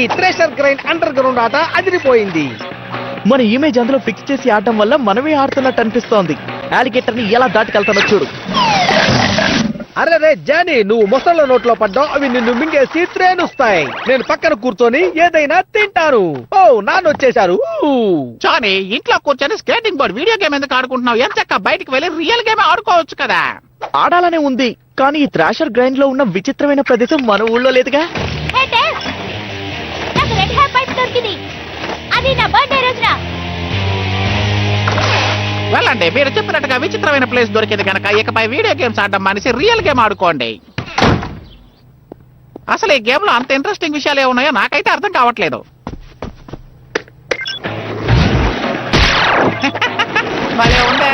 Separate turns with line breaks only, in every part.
ఈ thresher grind under ground ఆట అదిరిపోయింది.
మన ఇమేజ్ అందులో ఫిక్స్ చేసి ఆడటం వల్ల మనమే ఆడుతున్నట్టు అనిపిస్తోంది. అలిగేటర్ ని ఎలా దాటుకెళ్తానో చూడు.
అరే జానీ, నువ్వు మొసళ్ళ నోట్లో పడ్డావు. అవి నిన్ను మింగేసి త్రేనుస్తాయి. నేను పక్కన కూర్చొని ఏదైనా తింటాను. ఓ నాన్న వచ్చేసారు.
జానీ, ఇంట్లో కూర్చొని స్కేటింగ్ బోర్డ్ వీడియో గేమ్ ఎందుకు ఆడుకుంటున్నావు? ఎంచక్క బయటికి వెళ్ళి రియల్ గేమ్ ఆడుకోవచ్చు కదా.
ఆడాలనే ఉంది, కానీ ఈ థ్రాషర్ గ్రైండ్ లో ఉన్న విచిత్రమైన ప్రదేశం మన ఊళ్ళో లేదుగా.
వెళ్ళండి, మీరు చెప్పినట్టుగా విచిత్రమైన ప్లేస్ దొరికింది కనుక ఇకపై వీడియో గేమ్స్ ఆడడం మానేసి రియల్ గేమ్ ఆడుకోండి. అసలు ఈ గేమ్ లో అంత ఇంట్రెస్టింగ్ విషయాలు ఏమున్నాయో నాకైతే అర్థం కావట్లేదు. భలే ఉందే.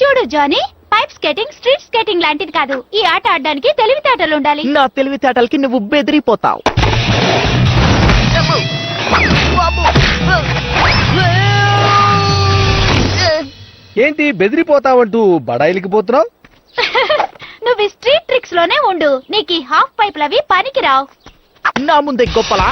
చూడు Johnny, pipe skating street skating లాంటిది కాదు. ఈ ఆట ఆడడానికి తెలివితేటలు ఉండాలి.
నా తెలివితేటలకి నువ్వు బెదిరిపోతావు.
ఏంటి బెదిరిపోతావంటూ బడాయిలకి పోతున్నావు?
నువ్వు స్ట్రీట్ ట్రిక్స్ లోనే ఉండు. నీకు హాఫ్ పైపులు అవి పనికి రావు.
నా ముందే గొప్పలా.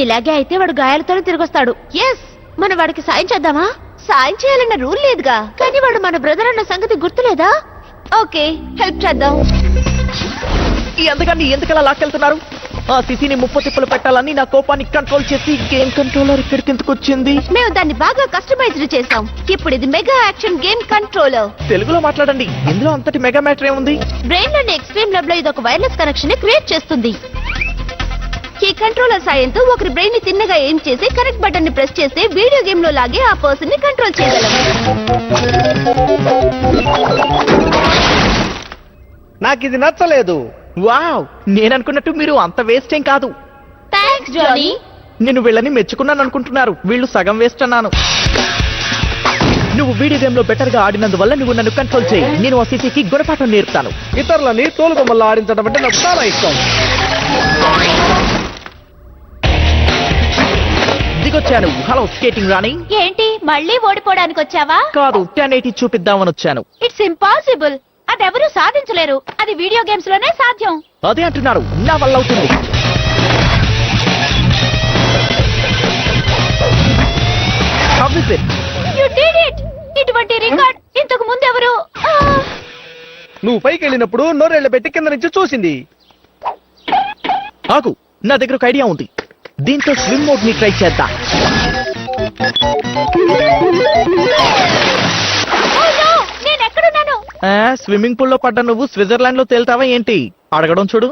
ఇలాగే అయితే వాడు గాయాలతోనే తిరిగొస్తాడు. ఎస్, మనం వాడికి సాయం చేద్దామా? సాయం చేయాలన్న రూల్ లేదుగా. కానీ వాడు మన బ్రదర్ అన్న సంగతి గుర్తులేదా? ఓకే, హెల్ప్ చేద్దాం.
ఎందుకలా లాక్కెళ్తున్నారు? ఆ సిసిని ముప్పు తిప్పులు పెట్టాలని నా కోపాన్ని కంట్రోల్ చేసి గేమ్ కంట్రోలర్ ఇక్కడికి ఎందుకు వచ్చింది?
మేము దాన్ని బాగా కస్టమైజ్డ్ చేసాం. ఇప్పుడు ఇది మెగా యాక్షన్ గేమ్ కంట్రోలర్.
తెలుగులో మాట్లాడండి. ఇందులో అంతటి మెగా మ్యాటర్ ఏముంది?
బ్రెయిన్ లోని ఎక్స్ట్రీమ్ ల్యాబ్ లో ఇది ఒక వైర్లెస్ కనెక్షన్ ని క్రియేట్ చేస్తుంది. ఈ కంట్రోలర్ సాయంతో ఒకరి బ్రెయిన్ ని తిన్నగా ఏం చేసి కరెక్ట్ బటన్ ని ప్రెస్ చేస్తే వీడియో గేమ్ లో లాగే ఆ పర్సన్ ని కంట్రోల్ చేయగలం.
నాకు ఇది నచ్చలేదు.
వావ్, నేననుకున్నట్టు మీరు అంత వేస్ట్ ఏం కాదు.
Thanks Johnny.
నేను వీళ్ళని మెచ్చుకున్నాను అనుకుంటున్నారు. వీళ్ళు సగం వేస్ట్ అన్నాను. నువ్వు వీడియో గేమ్ లో బెటర్ గా ఆడినందువల్ల నువ్వు నన్ను కంట్రోల్ చేయి. నేను ఆ సిసికి గుణపాఠం నేర్పుతాను.
ఇతరులని తోలుబొమ్మల్లో ఆడించడం అంటే నాకు చాలా ఇష్టం.
దిగొచ్చాను. హలో స్కేటింగ్ రాణి.
ఏంటి మళ్ళీ ఓడిపోవడానికి వచ్చావా?
కాదు, 1080 చూపిద్దామని వచ్చాను.
It's impossible. అదెవరూ సాధించలేరు. అది వీడియో గేమ్స్ లోనే సాధ్యం.
అదే అంటున్నారు, నా వల్ల అవుతుంది. How is it?
You did it. ఇటువంటి రికార్డ్ ఇంతకు ముందు ఎవరు?
నువ్వు పైకి వెళ్ళినప్పుడు నోరెళ్ళ పెట్టి కింద నుంచి చూసింది.
ఆగు, నా దగ్గర ఒక ఐడియా ఉంది. దీంతో స్విమ్ మోడ్ ని ట్రై చేద్దాం.
నేనెక్కడున్నాను?
స్విమ్మింగ్ పూల్ లో పడ్డ నువ్వు స్విట్జర్లాండ్ లో తేల్తావా ఏంటి? అడగడం చూడు.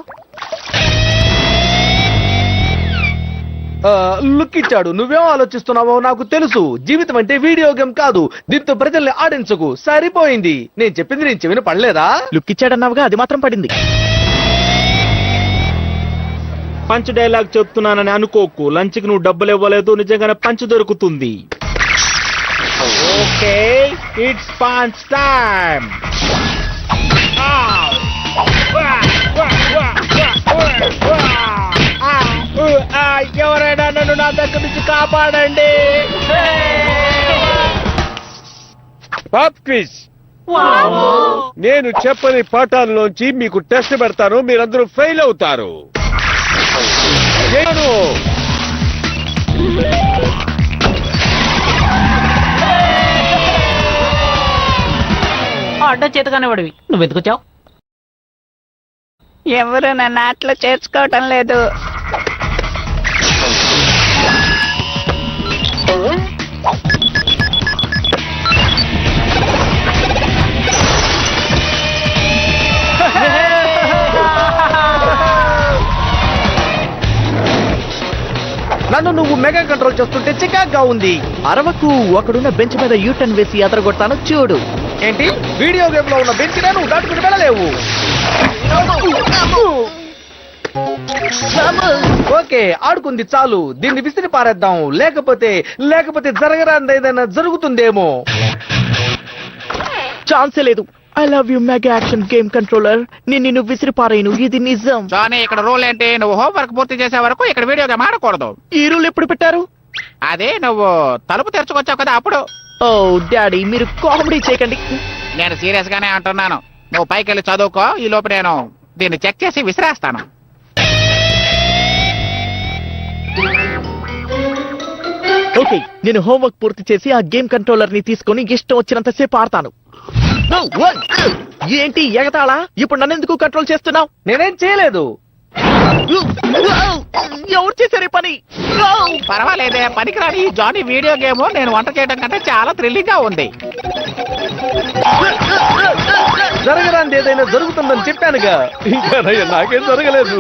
లుక్ ఇచ్చాడు. నువ్వేం ఆలోచిస్తున్నావో నాకు తెలుసు. జీవితం అంటే వీడియో గేమ్ కాదు. దీంతో ప్రజల్ని ఆడించకు. సరిపోయింది. నేను చెప్పింది నేను చెవిన పడలేదా?
లుక్ ఇచ్చాడన్నావుగా, అది మాత్రం పడింది.
పంచ్ డైలాగ్ చెప్తున్నానని అనుకోకు. లంచ్ కి నువ్వు డబ్బులు ఇవ్వలేదు. నిజంగానే పంచ్ దొరుకుతుంది. Okay, it's punch time. ఎవరైనా నన్ను నా దగ్గర నుంచి కాపాడండి.
పాప్కిస్, నేను చెప్పని పాఠాల్లోంచి మీకు టెస్ట్ పెడతాను. మీరందరూ ఫెయిల్ అవుతారు.
అడ్డ చేతగానే వాడివి. నువ్వెందుకు వచ్చావు?
ఎవరు నన్ను ఆటలో చేర్చుకోవటం లేదు.
నన్ను నువ్వు మెగా కంట్రోల్ చేస్తుంటే చికాగ్గా ఉంది.
అరవకు, అక్కడున్న బెంచ్ మీద యూటర్న్ వేసి అదరగొట్టాను చూడు.
ఏంటి? వీడియో గేమ్ లో ఉన్న బెంచ్ నువ్వు దాటుకుని వెళ్ళలేవు. ఓకే, ఆడుకుంది చాలు. దీన్ని విసిరి పారేద్దాం. లేకపోతే జరగరాంది ఏదైనా జరుగుతుందేమో.
ఛాన్సే లేదు. I love you mega action game controller. నిన్ను విసిరి పారేను, ఇది నిజం.
జానీ, ఇక్కడ రూల్ ఏంటి? నువ్వు హోంవర్క్ పూర్తి చేసే వరకు ఇక్కడ వీడియో గేమ్ ఆడకూడదు.
ఈ రూల్ ఎప్పుడు పెట్టారు?
అదే నువ్వు తలుపు తెరుచుకొచ్చావు కదా అప్పుడు.
ఓ డాడీ, మీరు కామెడీ చేయకండి.
నేను సీరియస్ గానే అంటున్నాను. నువ్వు పైకి వెళ్ళి చదువుకో, ఈ లోపు నేను దీన్ని చెక్ చేసి విసిరేస్తాను.
ఓకే, నేను హోంవర్క్ పూర్తి చేసి ఆ గేమ్ కంట్రోలర్ ని తీసుకొని ఇష్టం వచ్చినంత సేపు ఆడతాను. ఏంటి ఎగతాళా? ఇప్పుడు నన్ను ఎందుకు కంట్రోల్ చేస్తున్నావు?
నేనేం చేయలేదు.
ఎవరు చేశారు ఈ పని?
పర్వాలేదే, పనికిరాని ఈ జానీ వీడియో గేమ్ నేను వంట చేయడం కంటే చాలా థ్రిల్లింగ్ గా ఉంది.
జరగరాంది ఏదైనా జరుగుతుందని చెప్పానుగా. ఇంకా నాకేం జరగలేదు.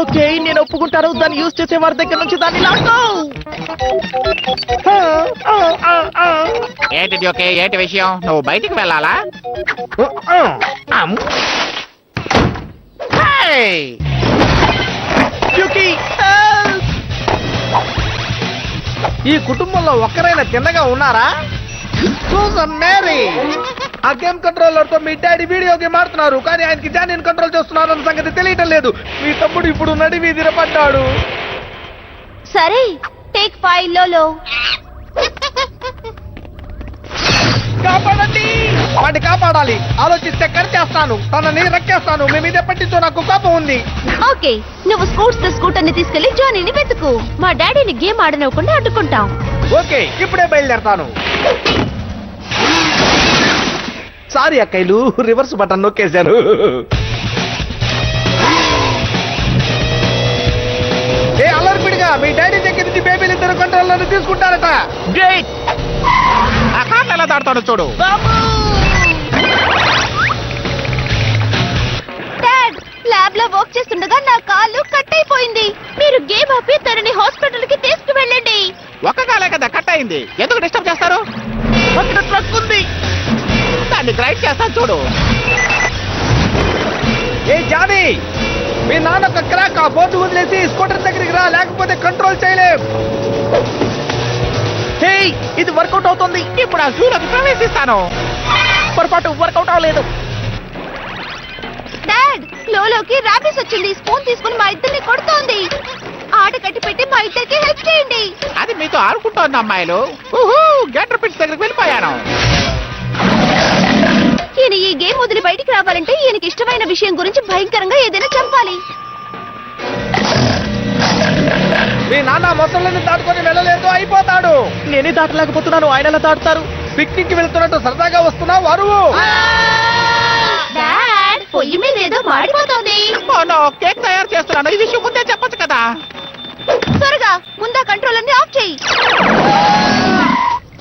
ఓకే, నేను ఒప్పుకుంటాను. దాన్ని యూజ్ చేసే వారి దగ్గర నుంచి దాన్ని లాక్కో.
ఏంటి జోకే, ఏంటి విషయం? నువ్వు బయటికి వెళ్ళాలా? Hey!
యూకి,
ఈ కుటుంబంలో ఒక్కరైనా తిన్నగా ఉన్నారా? సూజన్ మేరీ, ఆ గేమ్ కంట్రోలర్ తో మీ డాడీ వీడియో గేమ్ ఆడుతున్నారు, కానీ ఆయనకి జానీని కంట్రోల్ చేస్తున్నారు అన్న సంగతి తెలియటం లేదు. మీ తమ్ముడు ఇప్పుడు నడివి దిరపడ్డాడు.
సరే, టేక్ 5 లో
కాపాడండి, వాడిని కాపాడాలి. ఆలోచిస్తే కరిచేస్తాను, తనని రక్కేస్తాను. మీ మీద పట్టించో నాకు కోపం ఉంది.
ఓకే, నువ్వు స్కూటర్ ని తీసుకెళ్లి జానీని వెతుకు. మా డాడీని గేమ్ ఆడనివ్వకుండా అడ్డుకుంటాం.
ఓకే, ఇప్పుడే బయలుదేరతాను. సారీ అక్కయ్యలు, రివర్స్ బటన్ నొక్కేశాను. ఏ అల్లరిపిడిగా, మీ డాడీ దగ్గర నుంచి బేబీలు ఇద్దరు కంట్రోల్ తీసుకుంటారట.
గ్రేట్.
ఆ కార్లు ఎలా దాడతాడు చూడు.
డాడ్, ల్యాబ్ లో వర్క్ చేస్తుండగా నా కాలు కట్ అయిపోయింది. మీరు గేమ్ ఆపి తనని హాస్పిటల్ కి తీసుకువెళ్ళండి.
ఒక్క కాలే కదా కట్ అయింది, ఎందుకు డిస్టర్బ్ చేస్తారు?
అక్కడ ట్రక్ ఉంది,
దాన్ని గ్రైడ్ చేస్తాను చూడు.
ఏ జానీ, మీ నాన్న ఒక క్రాక్. ఆ బోర్డు వదిలేసి స్కూటర్ దగ్గరికి రా, లేకపోతే కంట్రోల్ చేయలేం.
హే, ఇది వర్కౌట్ అవుతుంది.
ఇప్పుడు ఆ జూలోకి ప్రవేశిస్తాను.
పొరపాటు వర్కౌట్ అవ్వలేదు.
డాడ్, లోలోకి ర్యాబిస్ వచ్చింది. స్పూన్ తీసుకుని మా ఇద్దరిని కొడుతోంది. ఆట కట్టి పెట్టి మా ఇద్దరికి హెల్ప్ చేయండి.
అది మీతో ఆడుకుంటోంది అమ్మాయిలు. గెటర్ పిట్స్ దగ్గరికి వెళ్ళిపోయాను.
ఈయన ఈ గేమ్ వదిలి బయటికి రావాలంటే ఈయనకి ఇష్టమైన విషయం గురించి భయంకరంగా ఏదైనా చంపాలి.
మీ నాన్న మొసళ్ళని దాటుకొని వెళ్ళలేదు, అయిపోతాడు.
నేనే దాటలేకపోతున్నాను, ఆయన ఎలా దాటుతారు?
పిక్నిక్ వెళ్తున్నట్టు సరదాగా వస్తున్నావు, అరువు.
డాడ్, పొయ్యి మీద ఏదో మాడిపోతోంది.
కేక్ తయారు చేస్తున్నాను, ఈ విషయం ముందే చెప్పొచ్చు కదా.
త్వరగా ముందా కంట్రోల్ అన్ని ఆఫ్ చేయి.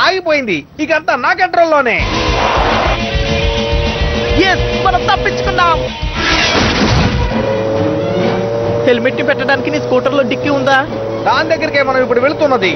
ఆగిపోయింది, ఇకంతా నా కంట్రోల్లోనే.
ఎస్, మనం తప్పించుకున్నాం. హెల్మెట్ ని పెట్టడానికి నీ స్కూటర్ లో డిక్కీ ఉందా?
దాని దగ్గరికే మనం ఇప్పుడు వెళ్తున్నది.